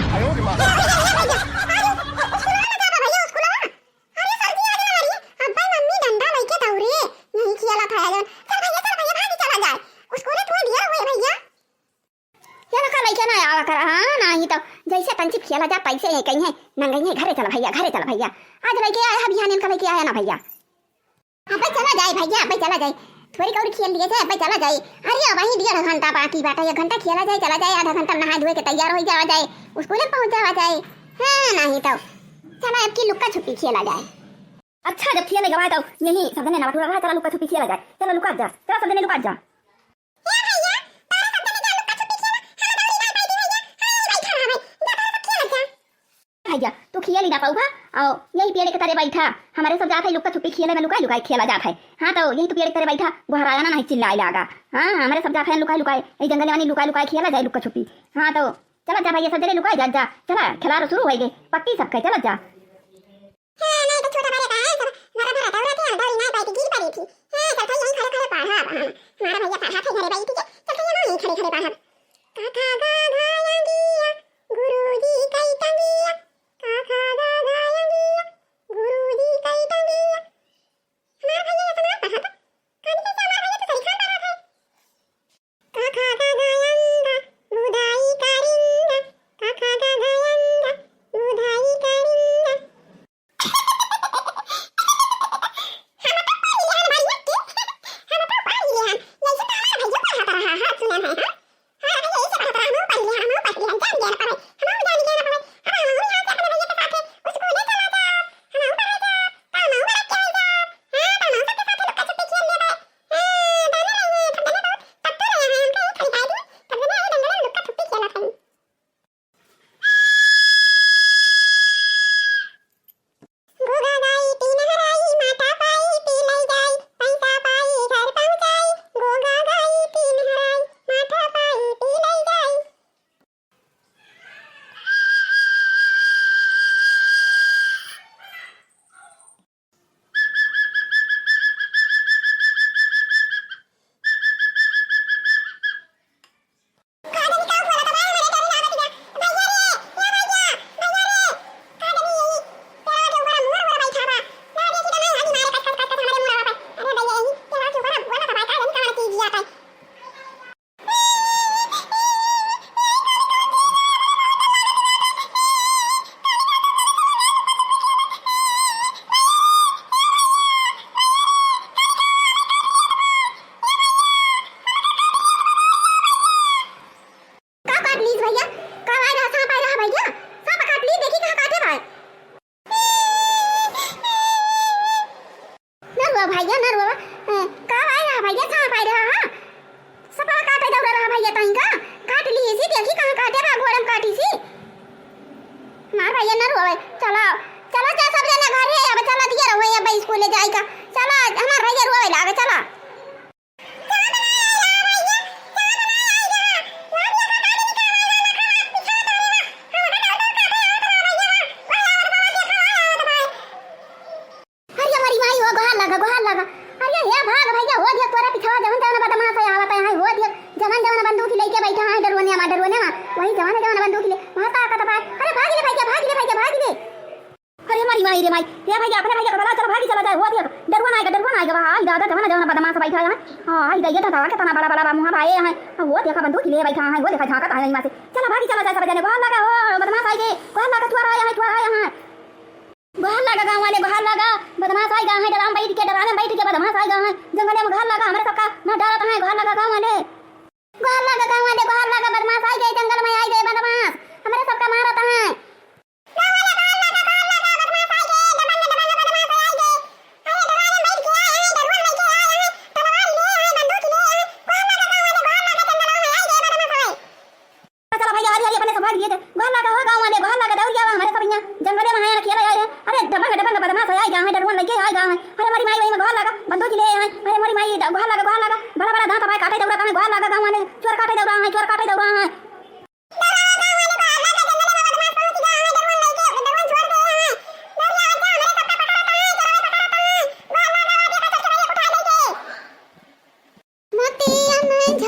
哎呦我的妈！ जैसे कंचिप खेला जा पैसे है कहीं है नंगई है घरे चला भैया आज लेके आया बिहान इनका लेके आया ना भैया अब चला जाए भैया अब चला जाए थोड़ी कौड़ी खेल लिए जाए अब चला जाए अरे वहीं 1.5 घंटा बाकी बाटा 1 घंटा खेला जाए चला जाए आधा घंटा नहा धोए के तैयार हो जावा जाए स्कूल पहुंच जावा जाए हां नहीं तो चला अब की लुक्का छुपी खेला जाए अच्छा जब खेलने गवा तो यही सबने ना बटुआ चला लुक्का छुपी खेला जाए चलो लुका जा चला सबने लुका जा भैया तू खेल ही ना पाऊगा और यही पेड़ के तरह बैठा हमारे सब जाते लुका छुपी खेले में लुकाई लुकाई खेला जाता है हाँ तो यही तो पेड़ के तरह बैठा गुहराया ना नहीं चिल्लाए लागा हाँ हमारे सब जाते हैं लुकाई लुकाई ये जंगल वाली लुकाई लुकाई खेला जाए लुका छुपी हाँ तो चला जा भैया सब जगह लुकाई जा चला खिला शुरू हो गए पक्की सबके चला जा भैया ना रो का आया भैया कहां पाई रहा सपा काटे दौड़ रहा भैया तहीं का काट ली सी देखी कहां काटे बा घोड़म काटी सी मार भैया ना रो चलो चलो जा सब जना घर है अब चला दिया रहो अब स्कूल ले जाई का चला हमार भैया रोवे लागे चला वही जवान बंदूक ले वहां ताकत पाए अरे भाग ले भैया अरे हमारी माई रे माई ये भैया अपने भैया को बला चलो भागी चला जाए वो देख डरवाना आएगा हां दादा जवान बदमाश बैठा है हां आई दैया था कितना बड़ा मुंह भाई है वो देखा बंदूक ले बैठा है वो देखा झांकत है यहां से चला भागी चला जाए सब जने बाहर लगा हो बदमाश आई बाहर लगा तुआ आया है बाहर लगा गांव वाले बाहर लगा बदमाश आएगा है डराम बैठ के बदमाश आएगा है जंगल में घर लगा हमारे सबका ना डरत है घर लगा गांव वाले बदमाश आ गए जंगल में आ गए बदमाश हमारे सबका मारता है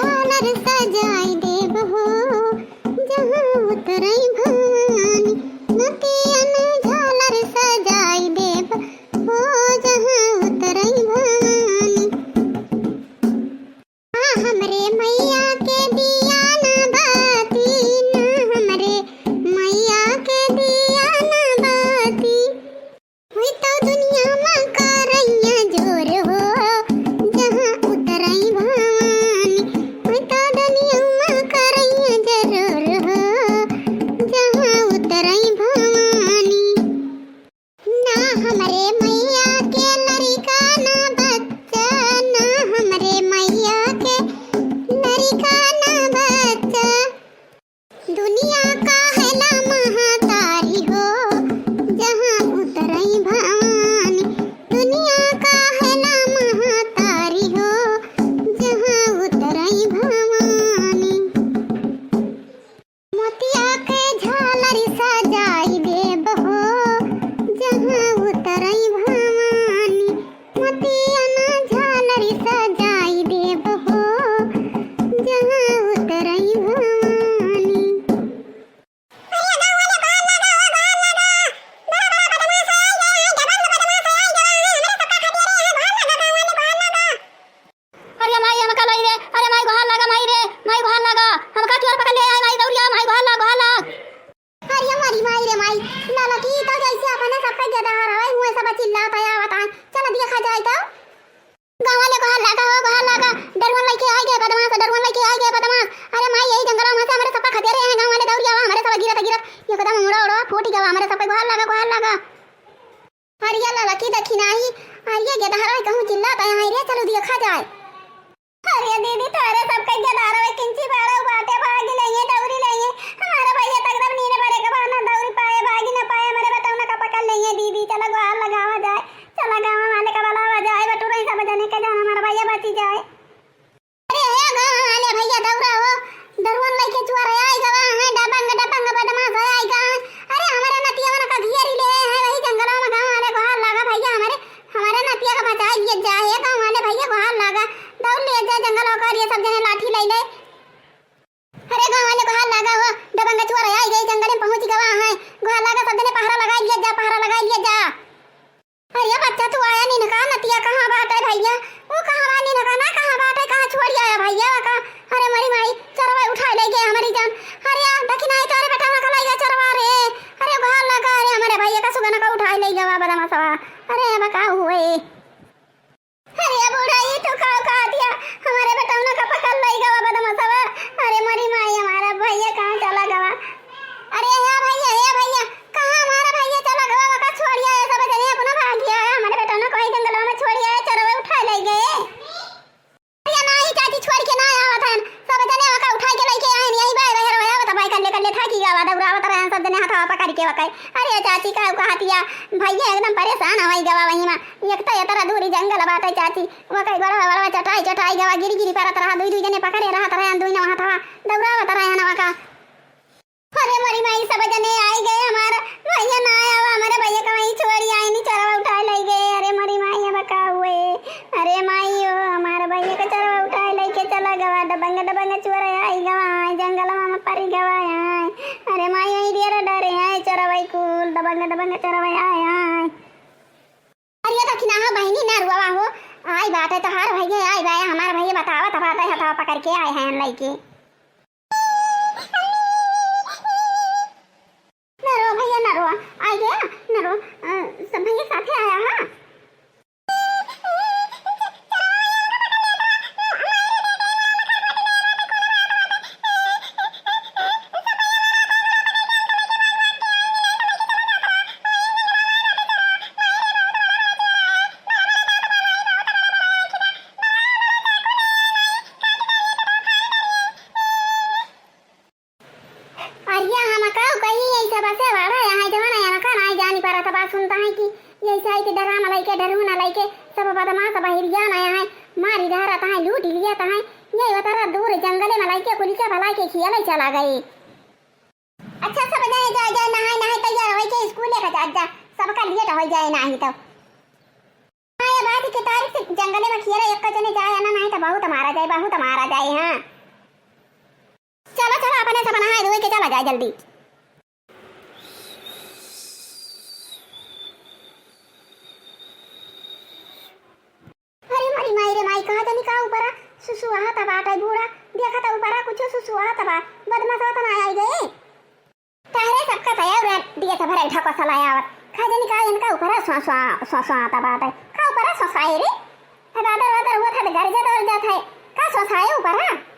सजाई देव हो जहाँ उतरई गवा हमारे सब पे गोहार लगा अरे ये लकी देखी नहीं अरे ये धारा कहूं चिल्लाता है रे चलो दिया खा जाए अरे दीदी तारे सब कहीं दारा में किंची बारा बाटे भाग लेंगे दौरी लेंगे हमारा भैया तकदम नीने बारे का बहाना दौरी पाए भागी ना पाए हमारे बताओ ना का पकड़ लेंगे दीदी चला गोहार लगावा जाए चला गाँव वाले का बुलावा जाए बटूरा ही सब जाने के जाना हमारा भैया बची जाए अरे हे गाँव वाले भैया दौरा हो दरुवन लेके चुआ रे आई गवा है डबंग बदमाश है आई गा अरे हमारे नतिया का घेरी ले है वही जंगलों में गाँव वाले गोहार लगा भैया हमारे नतिया का बचा लिए जाए गाँव वाले भैया गोहार लगा दौड़ ले जाए जंगलों का ये सब जने लाठी ले ले अरे गाँव वाले गोहार लगा हो डबंग चुआ रे आई गई जंगल में पहुंच गवा है गोहार लगा सब जने पहरा लगा लिया जा अरे बच्चा तू आया नहीं ना नतिया कहाँ बात है भैया वो कहाँ वाली ना कहाँ बात है कहाँ छोड़ आया भैया का अरे मरी माई चरवा उठा ले गए हमारी जान अरे देखी नहीं तारे बेटा का ले गया चरवा रे अरे गोहार लगा अरे हमारे भैया का सुगना का उठा ले गया बदमाशवा अरे बका हुए अरे बुढ़ाई तो का दिया हमारे बेटा का पकड़ ले गया बदमाशवा अरे मरी माई हमारा भैया कहाँ चला गया अरे हे भैया कहाँ हमारा भैया चला गया का छोड़ आया सब जने अपना भाग गया हमारे बेटा ने कोई जंगलों में छोड़ आया चरवा उठा ले गए अरे नहीं चाची छोड़ के ना आवा था सब जने का उठा के लेके आए यही भाई बहर होया तो भाई कर ले थाकी गया दौड़ावत रहे सब जने हाथ पकड़ के वकाई अरे चाची का कहतिया भैया एकदम परेशान होई गवा वही में एक तो इतना दूरी जंगल बात है चाची वकाई बड़ा चटाई गवा गिरी परत रहा दुई जने पकड़े रहा तरह दुई ना था दौड़ावत रहे ना वका अरे मरी माई सब जने आई गए हमारा भैया ना आया हमारे भैया का वहीं छोड़ी आई नहीं चरवा उठा ले गए अरे मरी माई बका हुए अरे माई ओ हमारे भैया का चरवा उठा लेके चला गवा डबंग चोर आई गवा जंगल में परी गवा अरे माई वहीं दिया डरे आए चरवाई कुल डबंग चरवाई आए अरे तो किना बहनी ना रुआ हो आई बात है तो हर भैया आई भाई हमारे भैया बतावा तबाता हथा पकड़ के आए हैं लेके नरो आई गया नरो सब भैया साथे आया हां सुनता है कि ये साई के डरा मलाई के डरू ना लाइके सब बदमाश बहिरिया ना है मारी धारा ता है लूट लिया ता है ये बतरा दूर जंगले में लाइके पुलिस भलाई के खियाले चला गए अच्छा सब जाए नहाए तैयार होई के स्कूल का जा सबका लेट हो जाए नहीं तो हां ये बात की तारीख से जंगले में खियाले एक जने जाए ना नहीं तो बहुत मारा जाए हां चलो अपने सब नहाए धोए के चला जाए जल्दी कहा जानी का ऊपर सुसुआ था बाटा बूढ़ा देखा था ऊपर कुछ सुसुआ था बदमाश होता ना आई गए तारे सबका तैयार दिया था भरा ढको सलायावत कहा जानी का इनका ऊपर सो आता बाटा का ऊपर सोसाए रे दादर हुआ था घर जाता है का सोसाए ऊपर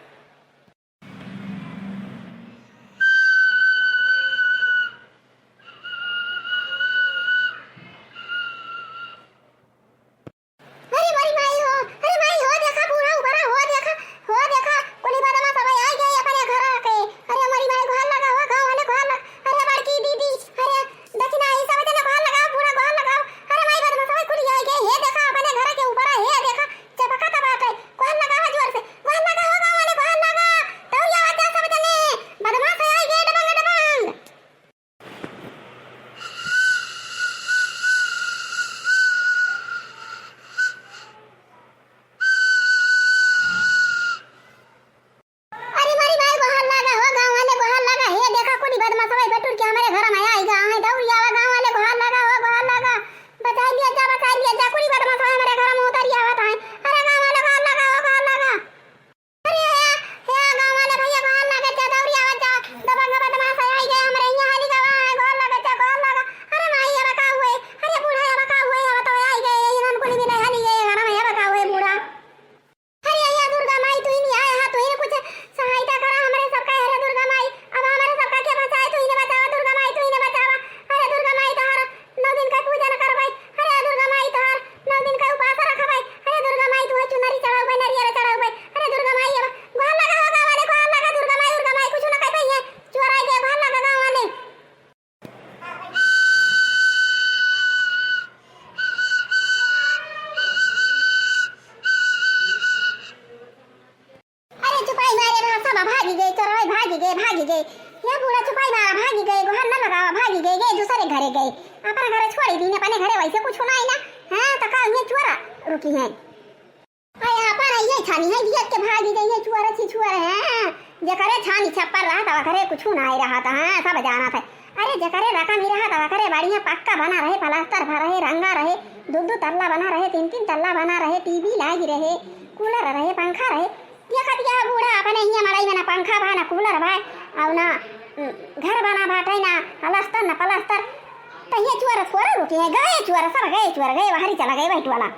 गए अपन घर छोड़ी दी अपने घरे वैसे कुछ होना है ना। हां तो का ये चोरा रुकी है आया अपन ये छानी है दिया के भागी गई है चोरा छी चोरा है जे करे छानी छप्पर रहा था घरे कुछ ना ही रहा था। हां सब जाना था। अरे जे करे रखा नहीं रहा था घरे बढ़िया पक्का बना रहे प्लास्टर भरा रहे रंगा रहे दो तल्ला बना रहे तीन तल्ला बना रहे टीवी लागी रहे कूलर रहे पंखा रहे ये खटिया बूढ़ा अपने हिया मड़ाई में ना पंखा बा ना कूलर बा और ना घर बना बाटे ना प्लास्टर ना प्लास्टर तो ये चोर थोड़ा रुके हैं गए चोर सब गए बाहरी चला गए बैठ वाला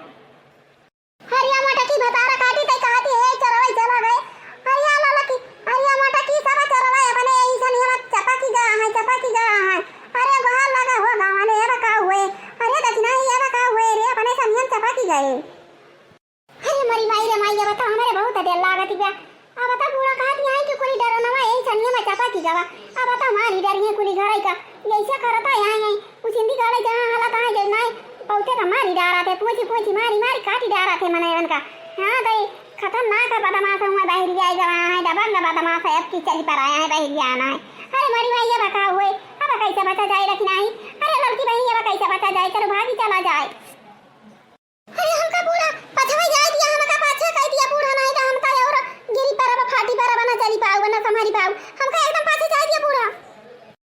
हरिया माटा की भतारा काटी तई कहती है चरवाई चला गए हरिया लाला की हरिया माटा की सब चरवाई अपने यही से नहीं चपा की जा है अरे गोहाल लगा हो गांव वाले ये बका हुए अरे दक्षिणा ये बका हुए रे अपने सनियन चपा की गए। अरे मरी माई रे माई ये बता हमारे बहुत देर लागत गया अब बता पूरा कहती है कि कोई डर ना यही सनिया में चपा की गवा अब बता हमारी डर है कुली घराई का ऐसे करता यहां कुछ हिंदी गाड़े जहां हालत है जब नहीं पौते का मारी डारा थे पूछी मारी काटी डारा थे मने का। हां भाई खतरनाक है बदमाश हुआ बाहर जाएगा है दबंग बदमाश है अब की चली पर आया है बाहर जाना है। अरे मरी भाई ये बका हुए अब कैसे बचा जाए रखी नहीं अरे लड़की भाई ये कैसे बचा जाए चलो भागी चला जाए। अरे हमका पूरा पछवा जाए दिया हमका पाछे कह दिया पूरा नहीं तो हमका और गिरी पर फाटी पर बना चली पाऊ ना संभाली पाऊ हमका एकदम पाछे जाए दिया पूरा।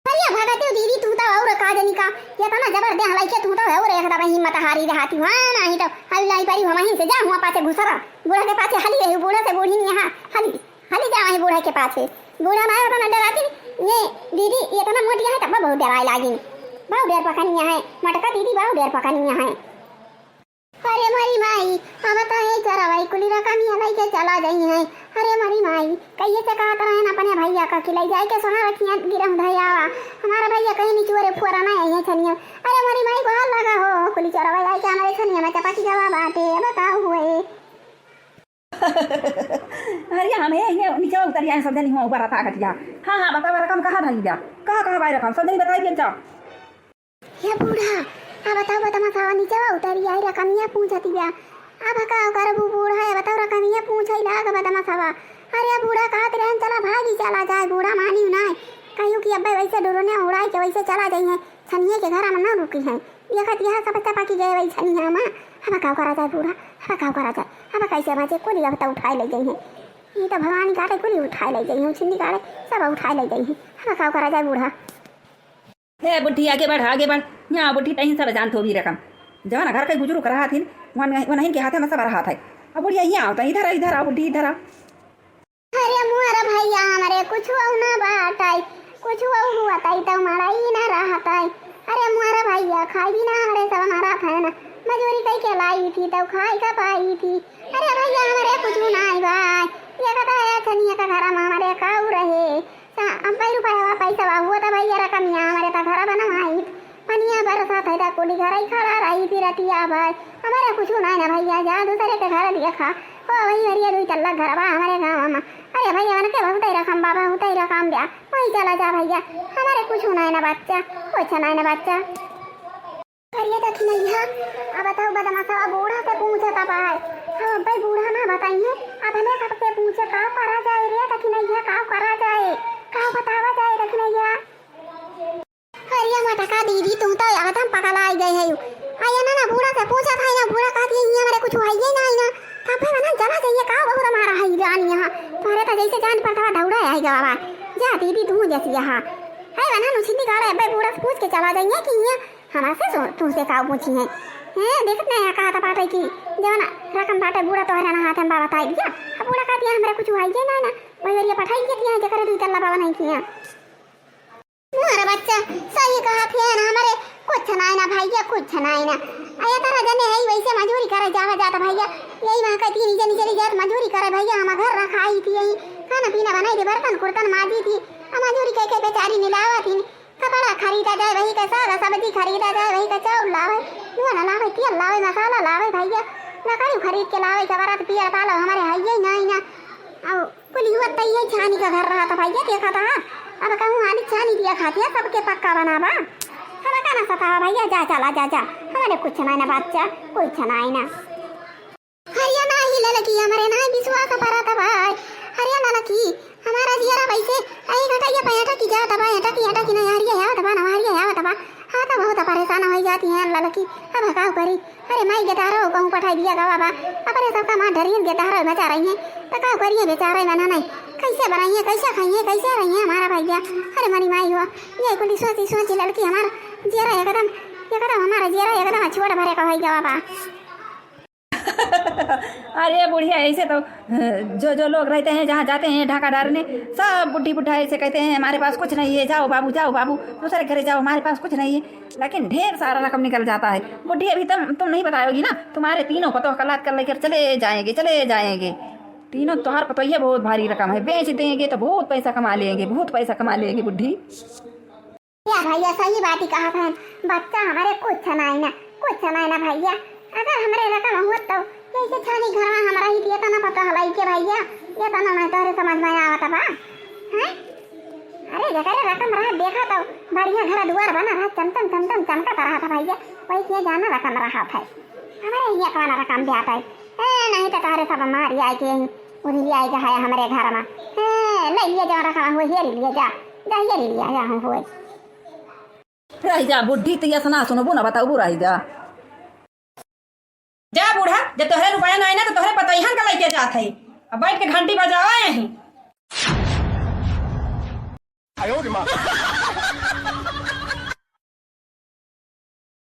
अरे भागते दीदी तू तो और का जनी का ये तो ना जबर दे हलाई के तू तो और एक दबा हिम्मत हारी रहती हां नहीं तो हल्लाई परी हम ही से जा हुआ पाछे घुसरा बूढ़ा के पाछे हली रही बूढ़ा से बूढ़ी यहां हली जा है बूढ़ा के पाछे बूढ़ा ना तो ना डराती ये दीदी ये तो ना मोटी है तब बहुत डराई लागी बहुत देर पकानी है मटका दीदी बहुत देर पकानी है। अरे मरी माई अब तो ये चरवाई कुली रकम ही हलाई के चला गई है। अरे मरी माई कहिए से कहा रहे ना अपने भैया का खिलाई जाए के सोना रखिया गिरम धैया हमारा भैया कहीं नहीं चोरे फुरा ना है छनिया। अरे मरी माई को हाल लगा हो कुली चरवाई आई के हमारे छनिया में चपाती जवाब आते बताओ हुए। अरे हमें ये नीचे उतर आए सब नहीं हुआ ऊपर आता खटिया। हां बता रकम कहां भाई जा कहां भाई रकम सब नहीं बताई जा ये बूढ़ा अब बताओ बता मसावा नीचे उतरी आई रकमिया पूछती गया अब का कर बूढ़ा है बताओ रकमिया पूछई लाग बता मसावा। अरे बूढ़ा कहत रहन चला भागी चला जाए बूढ़ा मानी ना कहियो कि अब्बे वैसे डोरने उड़ाई के वैसे चला जाई है छनिए के घर में ना रुकी है ये खत यहां सब चपा की गए वही छनिया में अब का करा जाए बूढ़ा अब का करा जाए अब कैसे बाजे कोली अब तो उठाई ले गई है ये तो भवानी काटे कोली उठाई ले गई है छिंदी काटे सब उठाई ले गई है अब का करा जाए बूढ़ा। हे बुढ़ी आगे बढ़ यहाँ बुढ़ी तहीं सब जान तो भी रकम जवाना घर के गुजरू कर रहा थी वहीं के हाथे में सब रहा था अब बुढ़िया यहाँ आता इधर आओ बुढ़ी इधर आओ। अरे मुआरा भैया हमारे कुछ ना बाताई कुछ हुआ ताई तो हमारा ही ना रहा ताई। अरे मुआरा भैया खाई भी ना हमारे सब हमारा था ना मजूरी कई के लाई थी तो खाई का पाई थी। अरे भैया हमारे कुछ ना आई भाई ये कहता है छनिया का घर में हमारे खाऊ रहे अब रुपया पैसा हुआ था भैया रकमिया हमारे तो घर बनवाई पनिया बरसा था कोली घर ही खड़ा रही थी रतिया भाई हमारे कुछ ना है ना भैया जा दूसरे के घर दिया खा ओ वही भैया दो चल घर बा हमारे गाँव में। अरे भैया के बहुत ही रकम बाबा होता ही रकम दिया वही चला जा भैया हमारे कुछ ना है ना बच्चा कुछ ना है ना बच्चा। करिए देखी नहीं अब बताओ बदमाशा बूढ़ा से पूछा था भाई अब भाई बूढ़ा ना बताइए अब हमें सबसे पूछे का करा जाए रे देखी नहीं का करा जाए का बतावा जाए देखी नहीं। अरे मटका दीदी तुम तो एकदम पकड़ आई गए है आया ना बूढ़ा से पूछा था ना बूढ़ा कहती है हमारे कुछ है ही नहीं ना तब भाई बना चला जाइए का बहुत हमारा है जान यहाँ तुम्हारे तो जैसे जान पर था दौड़ा है बाबा जा दीदी तू जैसी यहाँ है बना नुछी गाड़ा भाई बूढ़ा से पूछ के चला जाइए कि यहाँ हमारे से तुमसे का पूछी है देखते हैं कहा था पाटे की जवाना रकम पाटे बूढ़ा तो हराना हाथ में बाबा था दिया अब बूढ़ा कहती है हमारे कुछ है ही ना ना वही पठाई के दिया जकर दू तल्ला बाबा नहीं किया मेरा बच्चा सही कहा थे ना हमारे कुछ ना ना भैया कुछ ना ना आया तारा जने है वैसे मजूरी करे जावा जाता भैया यही वहां का नीचे नीचे जात मजूरी करे भैया हम घर रखाई थी यही खाना पीना बनाई थी बर्तन कुर्तन माजी थी मजूरी के बेचारी निलावा थी कपड़ा खरीदा जाए वही का साग सब्जी खरीदा जाए वही का चावल लावे नून लावे तेल लावे मसाला लावे भैया लकड़ी खरीद के लावे जबरत पियर पालो हमारे है ही नहीं ना अब पुली हुआ तैयार छानी का घर रहा था भैया देखा था अब कहूँ आनी छानी दिया खाती है सबके पक्का बनावा हमें कहना सता भैया जा चला जा हमारे कुछ ना बच्चा कुछ ना हरियाणा ही लड़की हमारे ना विश्वास पड़ा था भाई हरियाणा लड़की हमारा जिया वैसे आई घटा ये पैटा की जा दबा हटा की नहीं हरिया है दबा ना हरिया है दबा हां तो बहुत परेशान हो जाती हैं लड़की। अब हकाऊ करी, अरे माई गेतारो कहूँ पठाई दिया गा बाबा, अपने सबका माँ डरियन गेतारो बचा रही हैं, तो का करिए बेचारे बना नहीं, कैसे बनाइए, कैसे खाइए, कैसे रहिए हमारा भैया। अरे मरी माई हुआ ये कुली सोची सोची लड़की हमारा जेरा एकदम हमारा जेरा एकदम छोड़ भरे का भैया बाबा। अरे बुढ़िया, ऐसे तो जो जो लोग रहते हैं जहाँ जाते हैं ढाका डारने, सब बुढ़ी बुढ़ा ऐसे कहते हैं हमारे पास कुछ नहीं है, जाओ बाबू दूसरे घरे जाओ, हमारे पास कुछ नहीं है। लेकिन ढेर सारा रकम निकल जाता है। बुढ़ी अभी तुम नहीं बताओगी ना, तुम्हारे तीनों पतों कलात कर लेकर चले जाएंगे। तीनों तोहार पतोहिया बहुत भारी रकम है, बेच देंगे तो बहुत पैसा कमा लेंगे बुढ़ी। या भैया सही बात ही कहा था, बच्चा हमारे कुछ नहीं ना भैया। अगर हमारे रकम हुआ तो जैसे छानी घर में हमारा ही दिया था ना पता हलाई के भैया, ये तो ना मैं तोरे समझ में आवत बा हैं। अरे जगह रकम रहा देखा तो बढ़िया घर दुआर बना रहा, चमचम चमकता रहा था भैया, वही के जाना रकम रहा था हमारे ये कौन रकम भी आता है। नहीं तो तारे सब मारी आए के उन्हीं ले आए है हमारे घर में, ले लिए जा रखा हुए हेरी लिए जा हेरी लिया जा हम हुए रह जा बुढ़ी, तो ये सुना सुनो ना बताऊ रह जा बूढ़ा, जब तोहरे रुपया नहीं ना तो तोहरे पतैहन का लेके जात है, अब बैठ के घंटी बजाए हैं।